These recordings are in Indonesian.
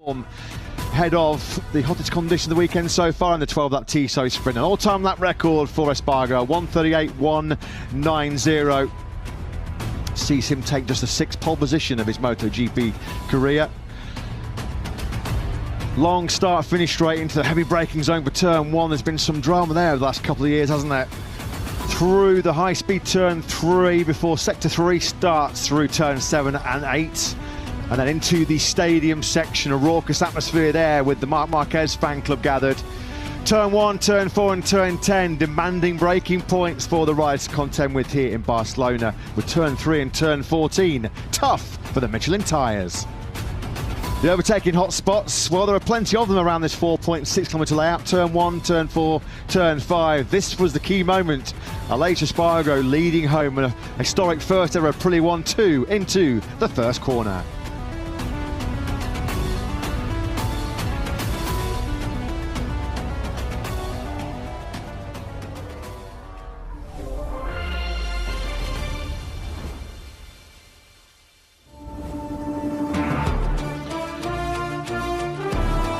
Ahead of the hottest condition of the weekend so far in the 12-lap Tissot sprint. An all-time lap record for Espargaro, 1:38.190. Sees him take just the 6th pole position of his MotoGP career. Long start, finish straight into the heavy braking zone for turn 1. There's been some drama there the last couple of years, hasn't there? Through the high-speed turn 3 before sector 3 starts through turn 7 and 8. And then into the stadium section, a raucous atmosphere there with the Marc Marquez fan club gathered. Turn 1, turn 4 and turn 10 demanding braking points for the riders to contend with here in Barcelona, with turn 3 and turn 14 tough for the Michelin tyres. The overtaking hot spots, well, there are plenty of them around this 4.6 kilometre layout. Turn 1, turn 4, turn 5. This was the key moment. Aleix Espargaro leading home in a historic first ever Aprilia 1-2 into the first corner.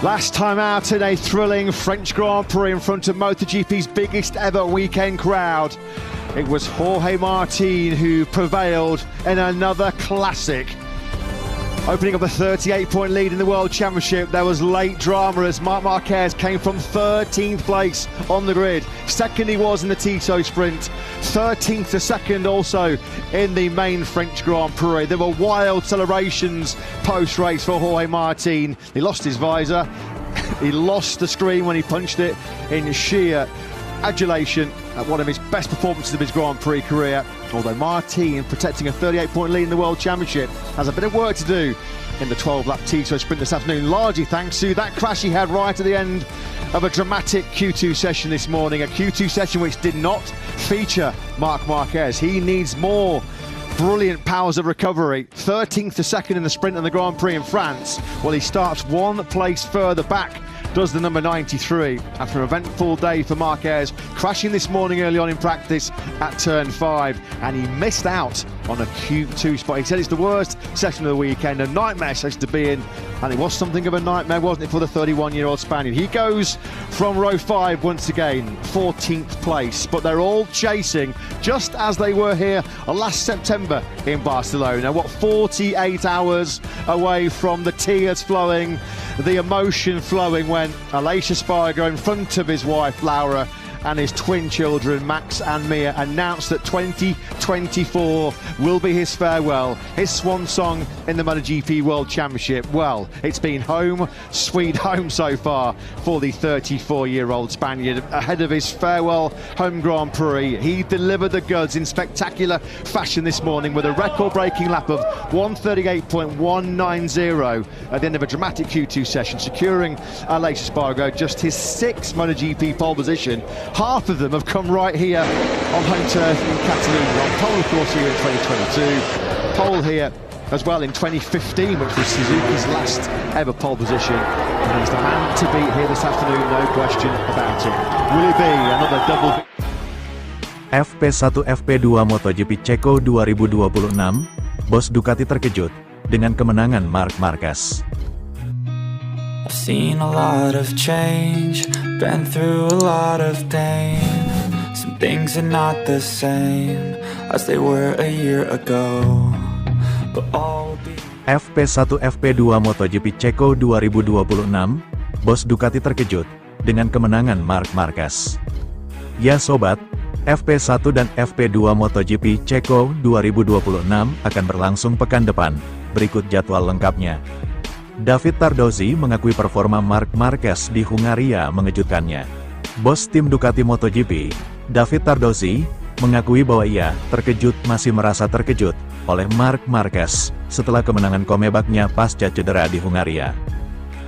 Last time out in a thrilling French Grand Prix in front of MotoGP's biggest ever weekend crowd. It was Jorge Martin who prevailed in another classic. Opening up a 38-point lead in the World Championship, there was late drama as Marc Marquez came from 13th place on the grid. Second he was in the Tissot sprint, 13th to second also in the main French Grand Prix. There were wild celebrations post-race for Jorge Martin. He lost his visor, he lost the screen when he punched it in sheer adulation at one of his best performances of his Grand Prix career. Although Martin, protecting a 38-point lead in the World Championship, has a bit of work to do in the 12-lap Tissot sprint this afternoon, largely thanks to that crash he had right at the end of a dramatic Q2 session this morning. A Q2 session which did not feature Marc Marquez. He needs more brilliant powers of recovery. 13th to second in the sprint and the Grand Prix in France. Well, he starts one place further back, does the number 93, after an eventful day for Marquez, crashing this morning early on in practice at turn 5, and he missed out on a Q2 spot. He said it's the worst session of the weekend, a nightmare session to be in, and it was something of a nightmare, wasn't it, for the 31-year-old Spaniard. He goes from row 5 once again, 14th place, but they're all chasing, just as they were here last September in Barcelona. What, 48 hours away from the tears flowing, the emotion flowing when Aleix Espargaro, in front of his wife Laura and his twin children Max and Mia, announced that 2024 will be his farewell, his swan song in the MotoGP World Championship. Well, it's been home sweet home so far for the 34-year-old Spaniard. Ahead of his farewell home Grand Prix, he delivered the goods in spectacular fashion this morning with a record-breaking lap of 1:38.190 at the end of a dramatic Q2 session, securing Aleix Espargaro just his 6th MotoGP pole position. Half of them have come right here on home turf in Catalonia. On pole, of course, here in 2022. Pole here as well in 2015, which was Suzuki's last ever pole position. And he's the man to beat here this afternoon, no question about it. Will it be another double? FP1 FP2 MotoGP Ceko 2026, bos Ducati terkejut dengan kemenangan Marc Marquez. I've seen a lot of change, been through a lot of pain. Some things are not the same as they were a year ago, but all will be... FP1 FP2 MotoGP Ceko 2026, bos Ducati terkejut dengan kemenangan Marc Marquez. Ya sobat, FP1 dan FP2 MotoGP Ceko 2026 akan berlangsung pekan depan. Berikut jadwal lengkapnya. David Tardozzi mengakui performa Marc Marquez di Hungaria mengejutkannya. Bos tim Ducati MotoGP, David Tardozzi, mengakui bahwa ia masih merasa terkejut oleh Marc Marquez setelah kemenangan komebaknya pasca cedera di Hungaria.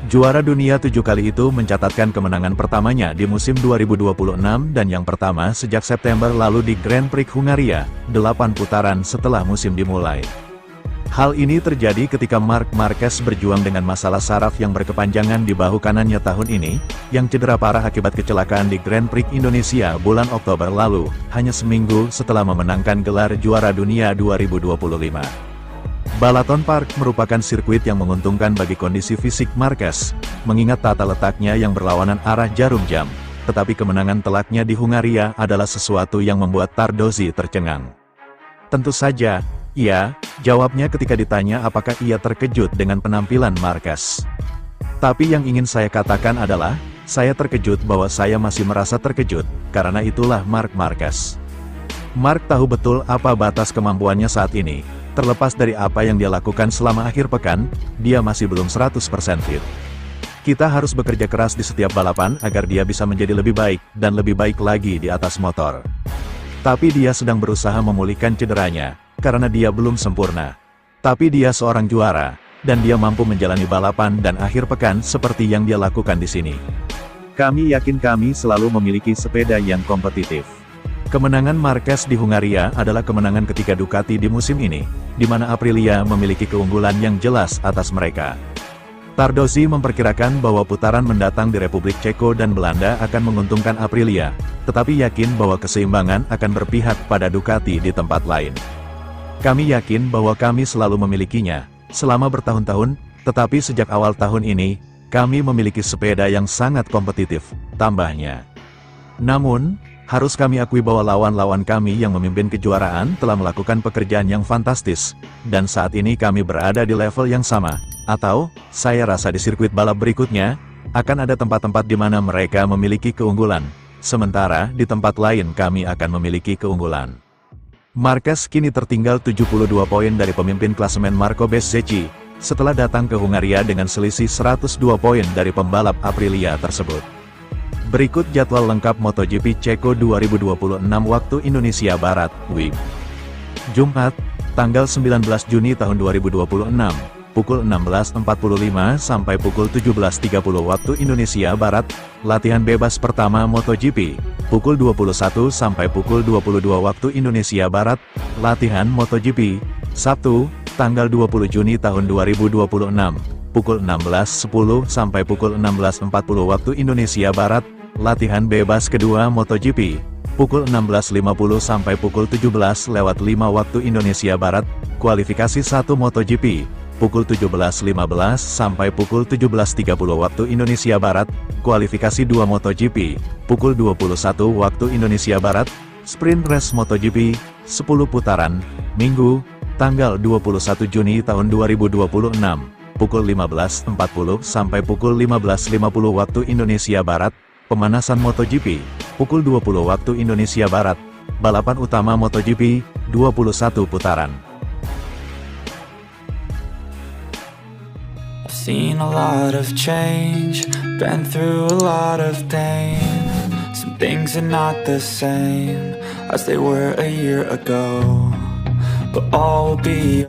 Juara dunia 7 kali itu mencatatkan kemenangan pertamanya di musim 2026 dan yang pertama sejak September lalu di Grand Prix Hungaria, 8 putaran setelah musim dimulai. Hal ini terjadi ketika Marc Marquez berjuang dengan masalah saraf yang berkepanjangan di bahu kanannya tahun ini, yang cedera parah akibat kecelakaan di Grand Prix Indonesia bulan Oktober lalu, hanya seminggu setelah memenangkan gelar juara dunia 2025. Balaton Park merupakan sirkuit yang menguntungkan bagi kondisi fisik Marquez, mengingat tata letaknya yang berlawanan arah jarum jam. Tetapi kemenangan telaknya di Hungaria adalah sesuatu yang membuat Tardozzi tercengang. Tentu saja, iya, jawabnya ketika ditanya apakah ia terkejut dengan penampilan Marquez. Tapi yang ingin saya katakan adalah, saya terkejut bahwa saya masih merasa terkejut, karena itulah Marc Marquez. Marc tahu betul apa batas kemampuannya saat ini. Terlepas dari apa yang dia lakukan selama akhir pekan, dia masih belum 100% fit. Kita harus bekerja keras di setiap balapan agar dia bisa menjadi lebih baik, dan lebih baik lagi di atas motor. Tapi dia sedang berusaha memulihkan cederanya, karena dia belum sempurna. Tapi dia seorang juara, dan dia mampu menjalani balapan dan akhir pekan seperti yang dia lakukan di sini. Kami yakin kami selalu memiliki sepeda yang kompetitif. Kemenangan Marquez di Hungaria adalah kemenangan ketiga Ducati di musim ini, di mana Aprilia memiliki keunggulan yang jelas atas mereka. Tardozzi memperkirakan bahwa putaran mendatang di Republik Ceko dan Belanda akan menguntungkan Aprilia, tetapi yakin bahwa keseimbangan akan berpihak pada Ducati di tempat lain. Kami yakin bahwa kami selalu memilikinya, selama bertahun-tahun, tetapi sejak awal tahun ini, kami memiliki sepeda yang sangat kompetitif, tambahnya. Namun, harus kami akui bahwa lawan-lawan kami yang memimpin kejuaraan telah melakukan pekerjaan yang fantastis, dan saat ini kami berada di level yang sama, atau, saya rasa di sirkuit balap berikutnya, akan ada tempat-tempat di mana mereka memiliki keunggulan, sementara di tempat lain kami akan memiliki keunggulan. Marquez kini tertinggal 72 poin dari pemimpin klasemen Marco Bezzecchi, setelah datang ke Hungaria dengan selisih 102 poin dari pembalap Aprilia tersebut. Berikut jadwal lengkap MotoGP Ceko 2026 waktu Indonesia Barat, WIB. Jumat, tanggal 19 Juni tahun 2026, pukul 16.45 sampai pukul 17.30 waktu Indonesia Barat, latihan bebas pertama MotoGP, pukul 21 sampai pukul 22 waktu Indonesia Barat, latihan MotoGP, Sabtu, tanggal 20 Juni tahun 2026, pukul 16.10 sampai pukul 16.40 waktu Indonesia Barat, latihan bebas kedua MotoGP, pukul 16.50 sampai pukul 17.05 waktu Indonesia Barat, kualifikasi 1 MotoGP, pukul 17.15 sampai pukul 17.30 waktu Indonesia Barat, kualifikasi 2 MotoGP, pukul 21 waktu Indonesia Barat, sprint race MotoGP, 10 putaran, Minggu, tanggal 21 Juni tahun 2026, pukul 15.40 sampai pukul 15.50 waktu Indonesia Barat, pemanasan MotoGP, pukul 20 waktu Indonesia Barat, balapan utama MotoGP, 21 putaran. I've seen a lot of change, been through a lot of pain. Some things are not the same as they were a year ago, but all will be